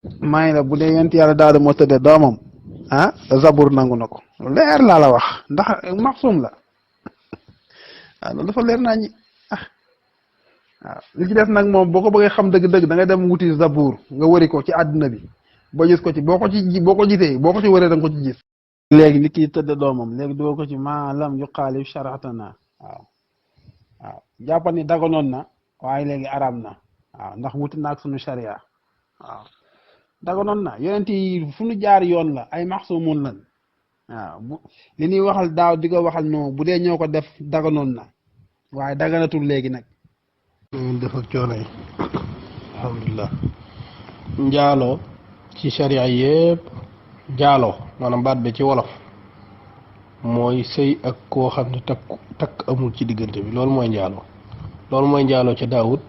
may la bu dee yent yàlla daal moo tëddee doomam ah zabur nangu na ko leer laa la wax ndax maxsum la waaw loolu dafa leer naa ñi waaw li ci des nag moom boo ko bëggee xam dëgg-dëgg da ngay dem wuti zabur nga wëri ko ci àdduna bi ba gis ko ci boo ko gisee boo ko ci wëree da nga ko ci gis. léegi li kii tëdd doomam léegi doo ko ci maalam yu xaalif sharaxtana waaw waaw jàppal ni daganoon na waaye léegi aram na waaw ndax wuti naag suñu sharia waaw daganoon na yonent yi fu ñu jaar yoon la ay maxsumun lan waaw li ñuy waxal daaw di ko waxal non bu dee ñoo ko def daganoon na waaye daganatul léegi nag. ñu def ak coono yi alhamdulilah. njaaloo ci sharia yépp njaaloo maanaam baat bi ci wolof mooy sëy ak koo xam ne takk amul ci diggante bi loolu mooy njaaloo. loolu mooy njaaloo ci Daawud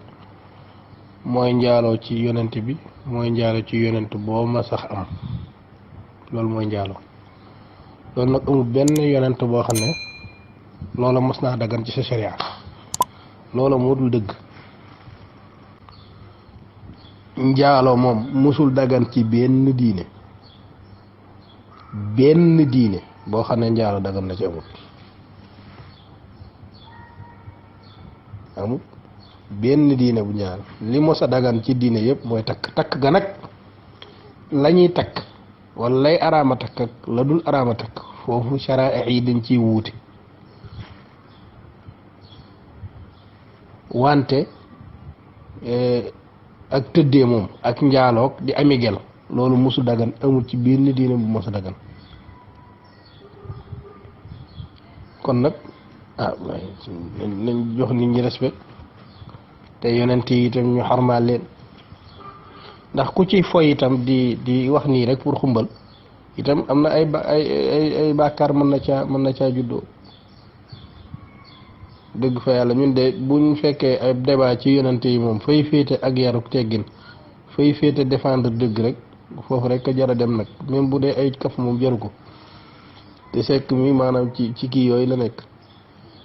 mooy njaaloo ci yonent bi mooy njaaloo ci yonent boo ma sax am loolu mooy njaaloo. loolu nag amul benn yonent boo xam ne loola mos naa dagan ci sa sharia loola moo dul dëgg. njaaloo moom musul dagan ci benn diine boo xam ne njaaloo dagan na ci amut benn diine bu ñaar li mos a dagan ci diine yëpp mooy takk ga nag la ñuy takk wala lay araama takk ak la dul araama takk foofu sharaa yi dañ ciy wuute wante ak tëddee moom ak njaaloog di ami gel loolu mosu dagan amul ci benn diine bu mos a dagan kon nag nañ jox nit ñi respect te yonent yi itam ñu xarmaal leen ndax ku ci foy itam di wax nii rek pour xumbal itam am na ay bàkkaar mën na caa juddoo dëgg fa yàlla ñun de buñ fekkee ay débat ci yonent yi moom fay féete ak yaruk teggin fay féete défendre dëgg rek foofu rek a jar a dem nag même bu dee ay kaf moom jaru ko te sekk mi maanaam ci kii yooyu la nekk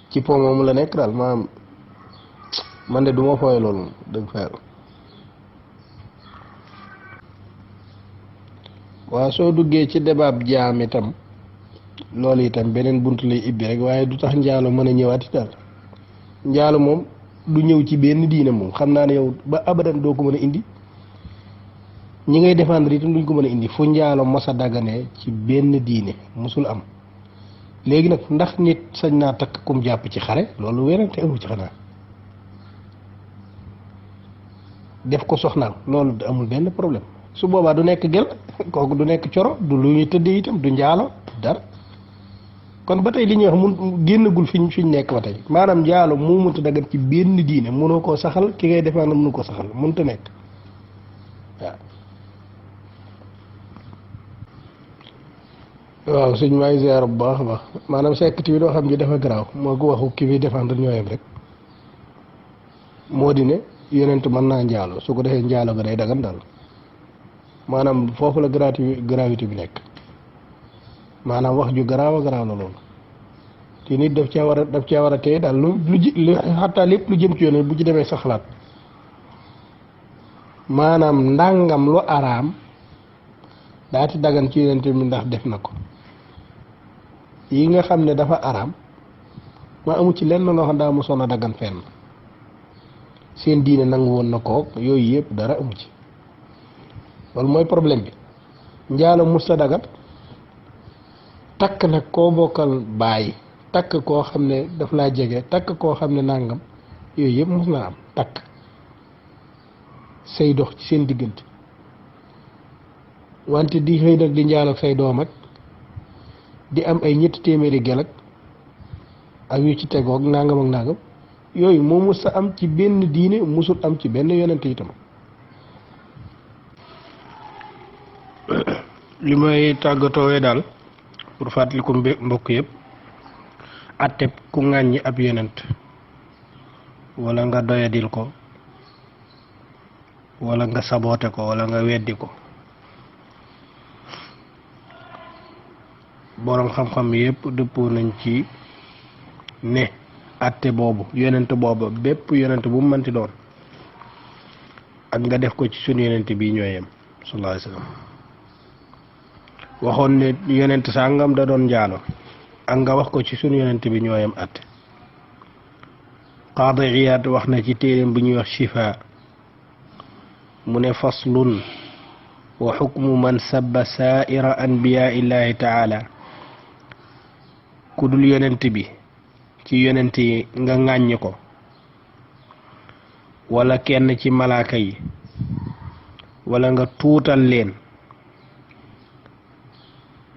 ci po moomu la nekk daal maanaam man de du ma fooye loolu moom dëgg fa yàlla. waaw soo duggee ci débat jaam itam loolu itam beneen bunt lay ibbi rek waaye du tax njaalo mën a ñëwaati daal njaalo moom du ñëw ci benn diine moom xam naa ne yow ba abadan doo ko mën a indi ñi ngay défendre itam duñ ko mën a indi fu njaalo mos a daganee ci benn diine mosul am. léegi nag ndax nit sañ naa takk kum jàpp ci xare loolu werante amul ci xanaa def ko soxnaam loolu amul benn problème su boobaa du nekk gel kooku du nekk coro du lu ñuy tëddee itam du njaalo dara kon ba tey li ñuy wax mun génnagul fiñ nekk ba tey maanaam njaalo moo mënta dagan ci benn diine mënoo koo saxal ki ngay défendre mënu ko saxal mënta nekk waaw suñ maay ziar bu baax a baax maanaam sekkati bi doo xam ji dafa garaaw moo ko waxu ki fi défendre ñooyam rek moo di ne yonent mën naa njaalo su ko defee njaalo ga day dagan daal maanaam foofu la gravité bi nekk maanaam wax ju garaaw a garaaw la loolu te nit daf caa war a tey daal lu xataa lépp lu jëm ci yonent bu ci demee sa xalaat maanaam ndàngam lu araam daati dagan ci yonent bi ndax def na ko yi nga xam ne dafa araam ma amu ci lenn loo xam daa mosoon a dagan fenn seen diine nangu woon na ko yooyu yëpp dara amu ci loolu mooy problème bi njaalo musta dagan takk nag koo bokkal bàyyi takk koo xam ne daf laa jege takk koo xam ne nàngam yooyu yëpp mos naa am takk say dox ci seen diggante wante di xëy nag di njaalo ak say doom ak di am ay ñetti téeméeri gel ak yu ci tegoog nangam ak nangam yooyu moo mos a am ci benn diine mosul am ci benn yonent itam. li may tàggatoowee daal pour fàttaliku mbokk yëpp atteb ku ŋàññi ab yonent wala nga doyadil ko wala nga saboote ko wala nga weddi ko boroom xam-xam yëpp dëppoo nañ ci ne atte boobu yonent booba bépp yonent bu mu mënti doon ak nga def ko ci sunu yonent bi ñooyem sallallahu alayhi wasallam waxoon ne yonent sàngam da doon njaalo ak nga wax ko ci sunu yonent bi ñooyam at Qaadi Iyaad wax na ci téeréem bi ñuy wax Shifa mu ne faslun wa xukmu man sabba saaira anbiyaa illahi taala ku dul yonent bi ci yonent yi nga ŋàññ ko wala kenn ci malaaka yi wala nga tuutal leen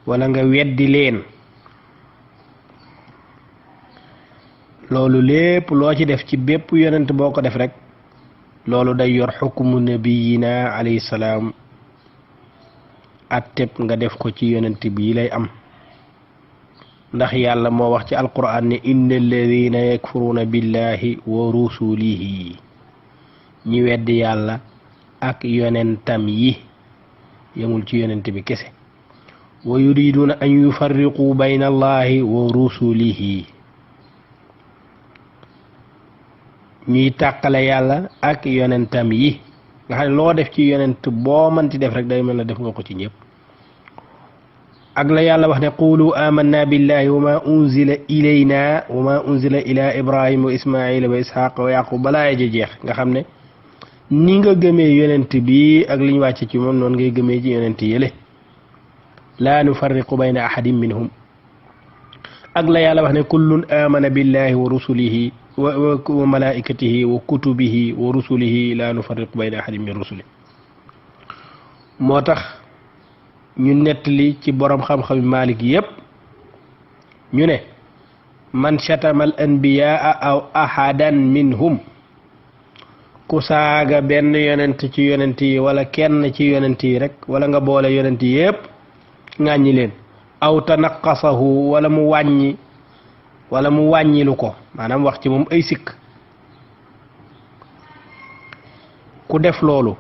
wala nga weddi leen loolu lépp loo ci def ci bépp yonent boo ko def rek loolu day yor xukmu nabiyina alayhi salaam atteb nga def ko ci yonent bi lay am ndax yàlla moo wax ci alquran ne inna alladina yakfuruna billahi wa rusulihi ñi weddi yàlla ak yonentam yi yemul ci yonent bi kese wa yuriduna an yufarriqu bayna allahi wa rusulihi ñuy tàqale yàlla ak yonentam yi nga xam ne loo def ci yonent boo mënti def rek day mel na def nga ko ci ñëpp ak la yàlla wax ne qulu amanna billahi wa ma unzila ilayna wa ma unzila ila ibrahima wa ismaila wa ishaq wa yaqub balaa ja jeex nga xam ne ni nga gëmee yonent bi ak li ñu wàcce ci moom noonu ngay gëmee ci yonent yële laa nufarriqu bayna ahadin minhum ak la yàlla wax ne kullun amana billahi wa rusulihi wa malaikatihi wa kutubihi wa rusulihi laa nufarriqu bayna ahadin min rusuli moo tax ñu nettali ci borom xam-xam Maalik yépp ñu ne man shatama al anbiyaa aw ahadan minhum ku saaga benn yonent ci yonent yi wala kenn ci yonent yi rek wala nga boole yonent yi yépp ŋàññi leen aw tanaqasahu wala mu wàññilu ko maanaam wax ci moom ay sikk ku def loolu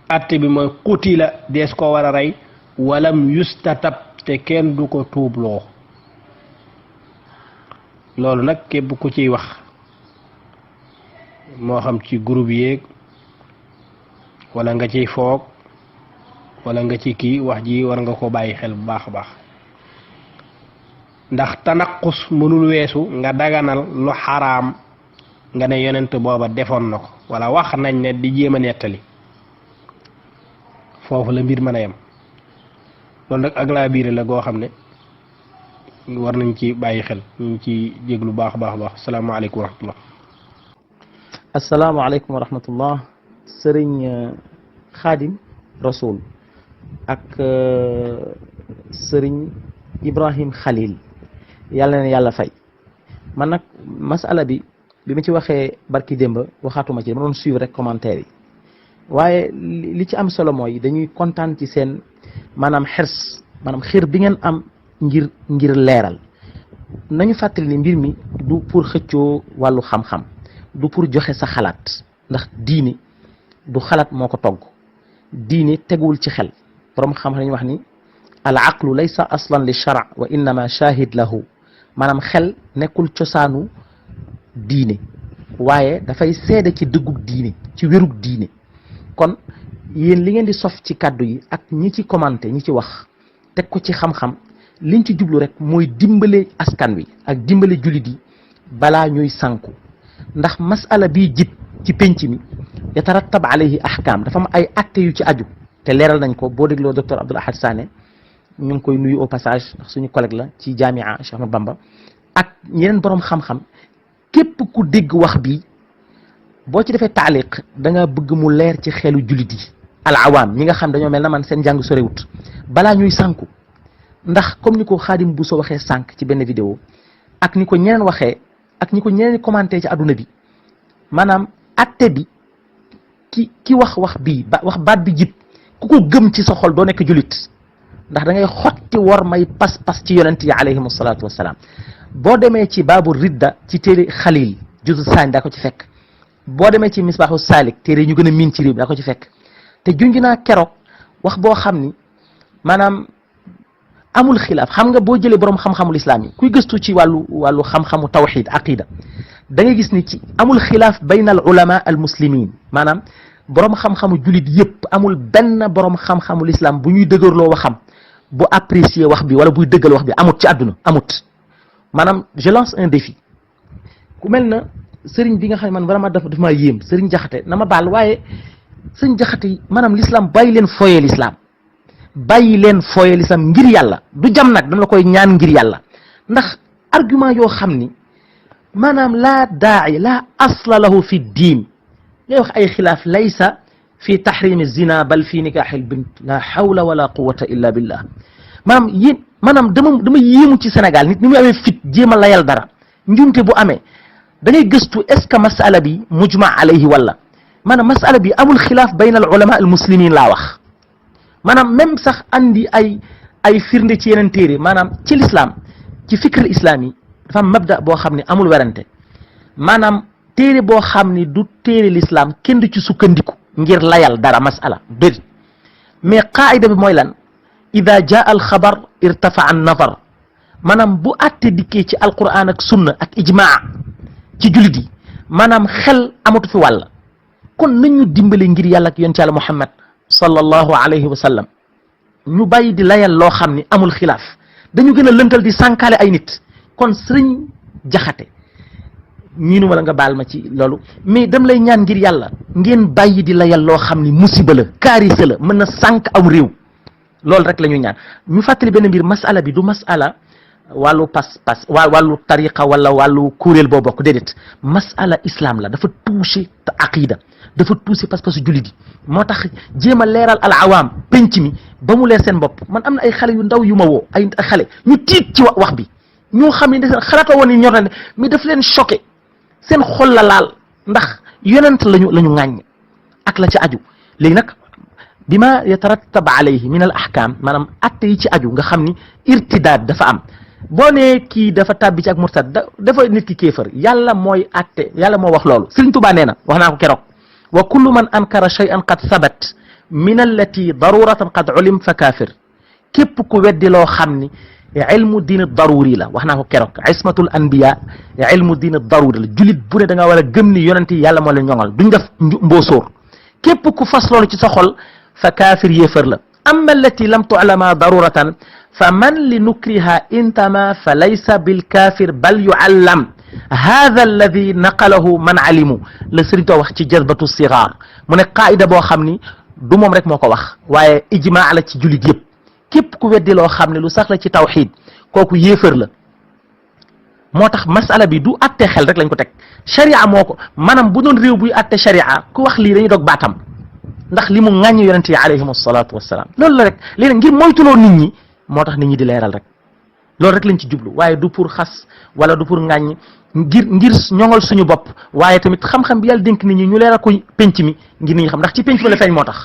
atte bi mooy qutila dees ko war a rey walam yustatab te kenn du ko tuubloo loolu nag képp ku ciy wax moo xam ci groupe yeeg wala nga ciy foog wala nga ci kii wax ji war nga ko bàyyi xel bu baax a baax ndax tanaqus mënul weesu nga daganal lu xaraam nga ne yonent booba defoon na ko wala wax nañ ne di jéem a nettali foofu la mbir mën a yem loolu nag ak laa biire la goo xam ne war nañ ci bàyyi xel ñu ngi ci jéglu baax a baax a baax asalaamaaleykum wa rahmatullah asalaamaaleykum wa rahmatullah sëriñ Xaadim Rasul ak sëriñ Ibrahim Khalil yàlla na yàlla fay man nag masala bi ma ci waxee barki démb waxaatuma ci dama doon suivre rek commentaire yi waaye li ci am solo mooy dañuy kontaan ci seen maanaam xir bi ngeen am ngir leeral nañu fàttali ni mbir mi du pour xëccoo wàllu xam-xam du pour joxe sa xalaat ndax diine du xalaat moo ko togg diine teguwul ci xel borom xam-xam dañuy wax ni al aqlu laysa aslan li shara wa innama shahid lahu maanaam xel nekkul cosaanu diine waaye dafay seede ci dëggug diine ci wérug diine kon yéen li ngeen di sof ci kàddu yi ak ñi ci commenté ñi ci wax teg ko ci xam-xam liñ ci jublu rek mooy dimbale askan wi ak dimbale jullit yi balaa ñuy sànku ndax masala bii jib ci penc mi yatarattab alayhi ahkam dafa am ay atte yu ci aju te leeral nañ ko boo dégloo docteur Abdoul Ahad Sané ñu ngi koy nuyu au passage ndax suñu collègue la ci jamia Cheikh Ahmadou Bamba ak ñeneen borom xam-xam képp ku dégg wax bi boo ci defee taaliq da nga bëgg mu leer ci xelu jullit yi al awaam ñi nga xam dañoo mel na man seen jàng sorewut balaa ñuy sànku ndax comme ni ko Xaadim bu soo waxee sànq ci benn vidéo ak ni ko ñeneen waxee ak ñi ko ñeneen commenté ci àdduna bi maanaam atte bi ki wax bii wax baat bi jib ku ko gëm ci sa xol doo nekk jullit ndax da ngay xotti war may pas-pas ci yonent yi alayhim salaatu wassalaam boo demee ci baabu ridda ci téere Xalil juzu saañ daa ko ci fekk boo demee ci misbaaxu saalik téere ñu gën a miin ci réew mi daa ko ci fekk te junj naa keroog wax boo xam ni maanaam amul xilaaf xam nga boo jëlee borom xam-xamul islam yi kuy gëstu ci wàllu xam-xamu tawxid aqida da ngay gis ni ci amul xilaaf bayna al ulama al muslimin maanaam borom xam-xamu julit yépp amul benn borom xam-xamu l'islam bu ñuy dëgërloo waxam bu apprécier wax bi wala buy dëggal wax bi amut ci àdduna amut. maanaam je lance un défi ku mel na sëriñ bi nga xam ne man vraiment dafa maa yéem sëriñ Jaxate na ma baal waaye sëriñ Jaxate maanaam l'islam bàyyi leen fooyee l'islam bàyyi leen fooyee l'islam ngir yàlla du jam nag dama la koy ñaan ngir yàlla ndax argument yoo xam ni maanaam laa daa'i laa asla lahu fi diin ngay wax ay xilaaf laysa fi tahrimi zina bal fi nikaaxil bint la hawla wala quwwata illa billah maanaam yéen maanaam dama yéemu ci Sénégal nit ni muy amee fit jéem a layal dara njumte bu amee da ngay gëstu est ce que masala bi mujma alayhi wala maanaam masala bi amul xilaaf bayna al ulama al muslimin laa wax maanaam même sax andi ay firnde ci yeneen téere maanaam ci l'islam ci fikr islam yi dafa am mabda boo xam ne amul werante maanaam téere boo xam ni du téere l'islam kenn du ci sukkandiku ngir layal dara masala déedéet mais qaida bi mooy lan ida jaa al xabar irtafa an nazar maanaam bu àtte dikkee ci alquran ak sunna ak ijmaa ci jullit yi maanaam xel amatu fi wàll kon nañu dimbale ngir yàlla ak yonent yàlla Muhammad sallallahu alayhi wa sallam ñu bàyyi di layal loo xam ni amul xilaaf dañu gën a lëntal di sànkaale ay nit kon sëriñ Jaxate ñiinu wala nga baal ma ci loolu mais dem lay ñaan ngir yàlla ngeen bàyyi di layal loo xam ni musiba la kaarisa la mën na sànk am réew loolu rek la ñu ñaan ñu fàttali benn mbir masala bi du masala wàllu pas-pas wàllu tariqa wala wàllu kuréel boo bokk déedéet masala islam la dafa touché te aqida dafa touché pas-pasu jullit yi moo tax jéem a leeral al awaam penc mi ba mu leer seen bopp man am na ay xale yu ndaw yu ma woo ay xale ñu tiit ci wax bi ñoo xam ne xalaatoo woon ni ñor na ne mais daf leen choqué seen xol la laal ndax yonent lañu ŋàññ ak la ci aju léegi nag bi ma yatarattab alayhi min al ahkam maanaam atte yi ci aju nga xam ni irtidaad dafa am boo nee kii dafa tàbbi ci ak murtad dafa nit ki kéefër yàlla mooy atte yàlla moo wax loolu Sëriñ Tuubaa nee na wax naa ko keroog wa kullu man ankara shay'an qad sabat min allati daruratan qad ulim fa kaafir képp ku weddi loo xam ni ilmu diin daruri la wax naa ko keroog ismatul anbiya ilmu diin daruri la julit bu ne da nga war a gëm ni yonent yi yàlla moo leen ñoŋal duñ def mboosóor képp ku fas loolu ci sa xol fa kaafir yéefar la amma allati lam tu'lama daruratan fa man li nukriha intama fa laysa bil kaafir bal yu'allam hada alladi naqalahu man alimu la sëriñ too wax ci jazbatu sigaar mu ne qaida boo xam ni du moom rek moo ko wax waaye ijmaa la ci julit yëpp képp ku weddi loo xam ne lu sax la ci tawxiid kooku yéefar la moo tax masala bi du atte xel rek lañ ko teg sharia moo ko maanaam bu doon réew buy atte sharia ku wax lii dañuy dog baatam ndax li mu ŋàññ yonente yi alayhim asalaatu wassalaam loolu la rek léegi ngir moytuloo nit ñi moo tax nit ñi di leeral rek loolu rek lañ ci jublu waaye du pour xas wala du pour ŋàññ ngir ñoŋal suñu bopp waaye tamit xam-xam bi yàlla dénk nit ñi ñu leeral ko penc mi ngir nit ñi xam ndax ci penc mi la feeñ moo tax